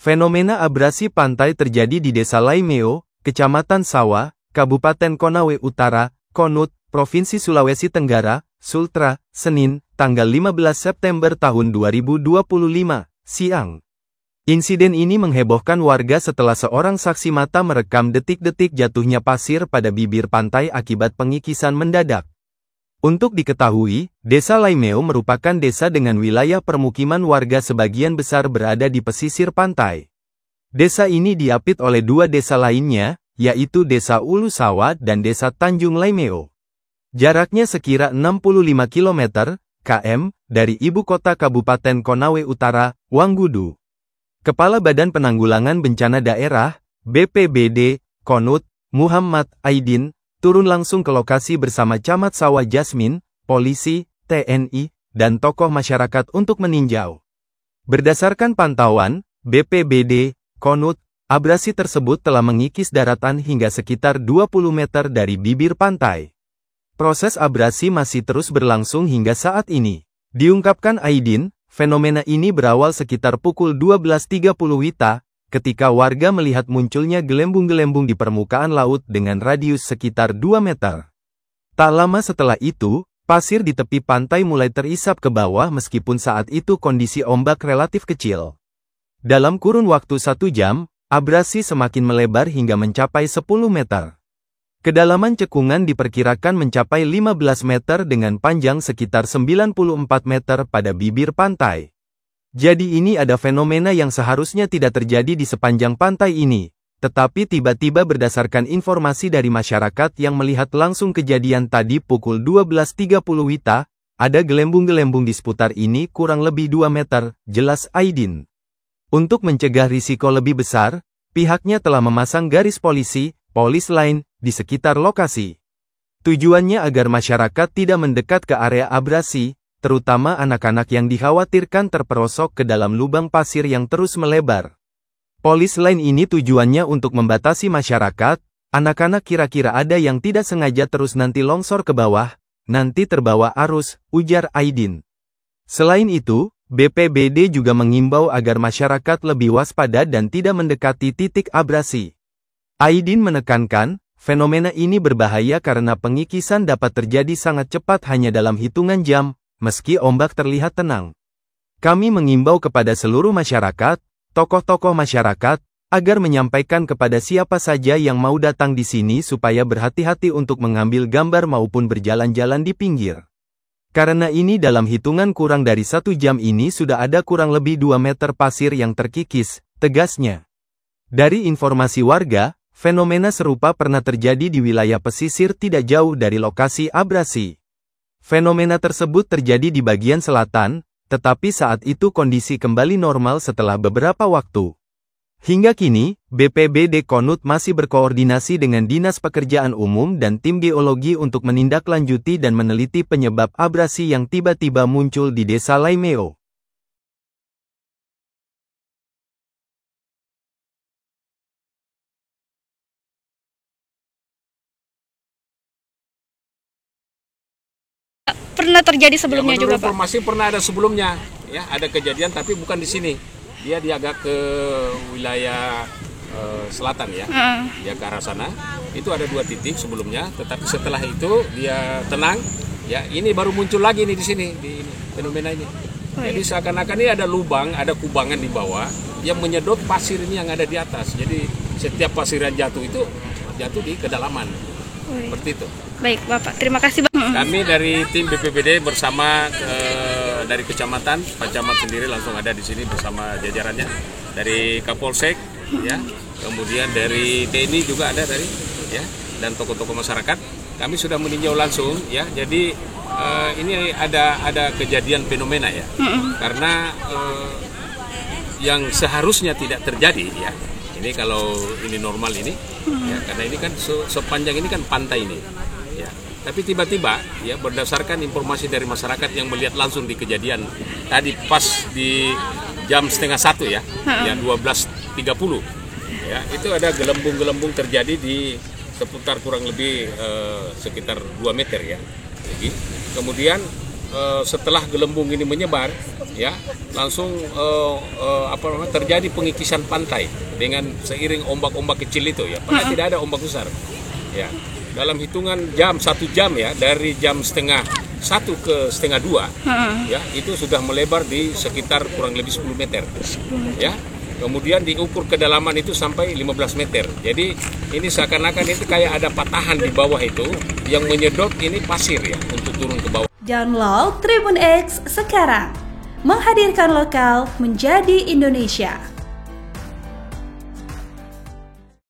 Fenomena abrasi pantai terjadi di Desa Laimeo, Kecamatan Sawa, Kabupaten Konawe Utara, Konut, Provinsi Sulawesi Tenggara, Sultra, Senin, tanggal 15 September tahun 2025, siang. Insiden ini menghebohkan warga setelah seorang saksi mata merekam detik-detik jatuhnya pasir pada bibir pantai akibat pengikisan mendadak. Untuk diketahui, Desa Laimeo merupakan desa dengan wilayah permukiman warga sebagian besar berada di pesisir pantai. Desa ini diapit oleh dua desa lainnya, yaitu Desa Ulu Sawa dan Desa Tanjung Laimeo. Jaraknya sekira 65 km dari ibu kota Kabupaten Konawe Utara, Wanggudu. Kepala Badan Penanggulangan Bencana Daerah, BPBD, Konut, Muhammad Aidin, turun langsung ke lokasi bersama Camat Sawa Jasmin, polisi, TNI, dan tokoh masyarakat untuk meninjau. Berdasarkan pantauan, BPBD, Konut, abrasi tersebut telah mengikis daratan hingga sekitar 20 meter dari bibir pantai. Proses abrasi masih terus berlangsung hingga saat ini. Diungkapkan Aidin, fenomena ini berawal sekitar pukul 12.30 WITA, ketika warga melihat munculnya gelembung-gelembung di permukaan laut dengan radius sekitar 2 meter. Tak lama setelah itu, pasir di tepi pantai mulai terisap ke bawah meskipun saat itu kondisi ombak relatif kecil. Dalam kurun waktu 1 jam, abrasi semakin melebar hingga mencapai 10 meter. Kedalaman cekungan diperkirakan mencapai 15 meter dengan panjang sekitar 94 meter pada bibir pantai. Jadi ini ada fenomena yang seharusnya tidak terjadi di sepanjang pantai ini, tetapi tiba-tiba berdasarkan informasi dari masyarakat yang melihat langsung kejadian tadi pukul 12.30 WITA, ada gelembung-gelembung di seputar ini kurang lebih 2 meter, jelas Aidin. Untuk mencegah risiko lebih besar, pihaknya telah memasang garis polisi, polis line, di sekitar lokasi. Tujuannya agar masyarakat tidak mendekat ke area abrasi, terutama anak-anak yang dikhawatirkan terperosok ke dalam lubang pasir yang terus melebar. Polis lain ini tujuannya untuk membatasi masyarakat, anak-anak kira-kira ada yang tidak sengaja terus nanti longsor ke bawah, nanti terbawa arus, ujar Aidin. Selain itu, BPBD juga mengimbau agar masyarakat lebih waspada dan tidak mendekati titik abrasi. Aidin menekankan, fenomena ini berbahaya karena pengikisan dapat terjadi sangat cepat hanya dalam hitungan jam, meski ombak terlihat tenang. Kami mengimbau kepada seluruh masyarakat, tokoh-tokoh masyarakat, agar menyampaikan kepada siapa saja yang mau datang di sini supaya berhati-hati untuk mengambil gambar maupun berjalan-jalan di pinggir. Karena ini dalam hitungan kurang dari 1 jam ini sudah ada kurang lebih 2 meter pasir yang terkikis, tegasnya. Dari informasi warga, fenomena serupa pernah terjadi di wilayah pesisir tidak jauh dari lokasi abrasi. Fenomena tersebut terjadi di bagian selatan, tetapi saat itu kondisi kembali normal setelah beberapa waktu. Hingga kini, BPBD Konut masih berkoordinasi dengan Dinas Pekerjaan Umum dan tim geologi untuk menindaklanjuti dan meneliti penyebab abrasi yang tiba-tiba muncul di Desa Laimeo. Pernah terjadi sebelumnya juga, Pak? Informasi pernah ada sebelumnya, ya ada kejadian tapi bukan di sini. Dia agak ke wilayah selatan ya, dia ke arah sana. Itu ada 2 titik sebelumnya, tetapi setelah itu dia tenang. Ya ini baru muncul lagi nih di sini, di fenomena ini. Jadi seakan-akan ini ada lubang, ada kubangan di bawah yang menyedot pasir ini yang ada di atas. Jadi setiap pasir yang jatuh itu jatuh di kedalaman. Seperti itu. Baik, Bapak. Terima kasih, Pak. Kami dari tim BPBD bersama dari kecamatan, Pak Camat sendiri langsung ada di sini bersama jajarannya. Dari Kapolsek, ya, kemudian dari TNI juga ada dari, ya, dan tokoh-tokoh masyarakat. Kami sudah meninjau langsung, ya. Jadi ini ada kejadian fenomena ya, karena yang seharusnya tidak terjadi, ya. Ini kalau ini normal ini, ya, karena ini kan sepanjang ini kan pantai ini, ya. Tapi tiba-tiba, ya, berdasarkan informasi dari masyarakat yang melihat langsung di kejadian tadi pas di jam 12:30 ya, ya 12.30, ya, itu ada gelembung-gelembung terjadi di seputar kurang lebih sekitar 2 meter ya. Jadi, kemudian setelah gelembung ini menyebar, ya langsung terjadi pengikisan pantai dengan seiring ombak-ombak kecil itu ya. Padahal tidak ada ombak besar. Ya, dalam hitungan jam 1 jam ya, dari jam setengah 1 ke setengah 2, ya itu sudah melebar di sekitar kurang lebih 10 meter. Ya. Kemudian diukur kedalaman itu sampai 15 meter. Jadi ini seakan-akan itu kayak ada patahan di bawah itu yang menyedot ini pasir ya untuk turun ke bawah. Download Tribun X sekarang. Menghadirkan lokal menjadi Indonesia.